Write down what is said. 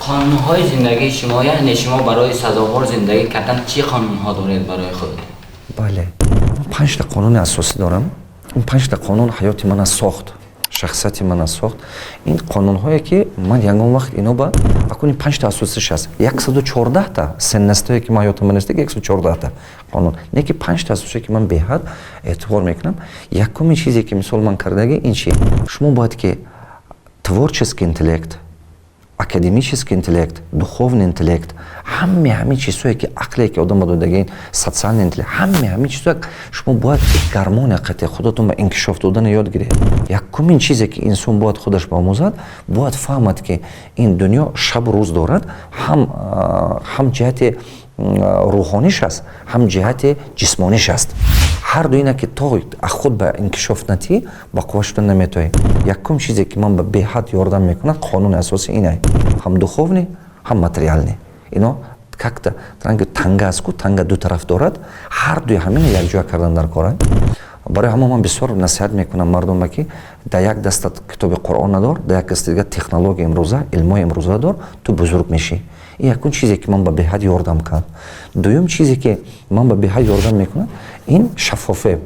қонунҳои зиндагии шумо, яъне шумо барои сазовор зиндагӣ кардан чӣ қонунҳо доред барои худ? бале, ман 5 та қонуни асосӣ дорам. ин 5 та қонун ҳаёти мана сохт, шахсияти мана сохт. ин қонунҳое ки ман ягон вақт ино ба акуни 5 та асосиш аст. 114 та сеннастое ки ман ҳаётам нест, 114 та қонун. Не ки 5 та асосие ки ман беҳад эътибор мекунам. Якуми чизе ки мисол ман кардаги ин чи? Шумо бояд ки творческий интеллект, академический интеллект, духовный интеллект, ҳамин чизое ки ақле ки одам ба додаги социальный интеллект, ҳамин чизое шумо бояд гармония қати худатон ба инкишоф додан ёд гиред. Якумин чизе ки инсон бояд худаш бомӯзад, бояд фаҳмад ки ин дунё шабу рӯз дорад, ҳам ҷиҳати рӯҳониш аст, ҳам ҷиҳати ҷисмониш аст. ҳар ду ина ки то худ ба инкишоф натӣ ба қувва шудан наметавӣ. Якум чизе ки ман ба беҳад ёрдам мекунад қонуни асосӣ ин ҳам духовный, ҳам материальный. Ино как-то танга аст ку танга ду тараф дорад, ҳар дуи ҳамин якҷоя кардан дар кор. барои ҳама ман бисёр насиҳат мекунам мардумба ки дар як даста китоби Қуръон надор, дар як даста дига технология имрӯза, илмҳои имрӯза дор, ту бузург мешӣ. ин якун чизе ки ман ба беҳад ёрдам кард. Дуюм чизе ки ман ба беҳад ёрдам мекунад, ин шаффофе.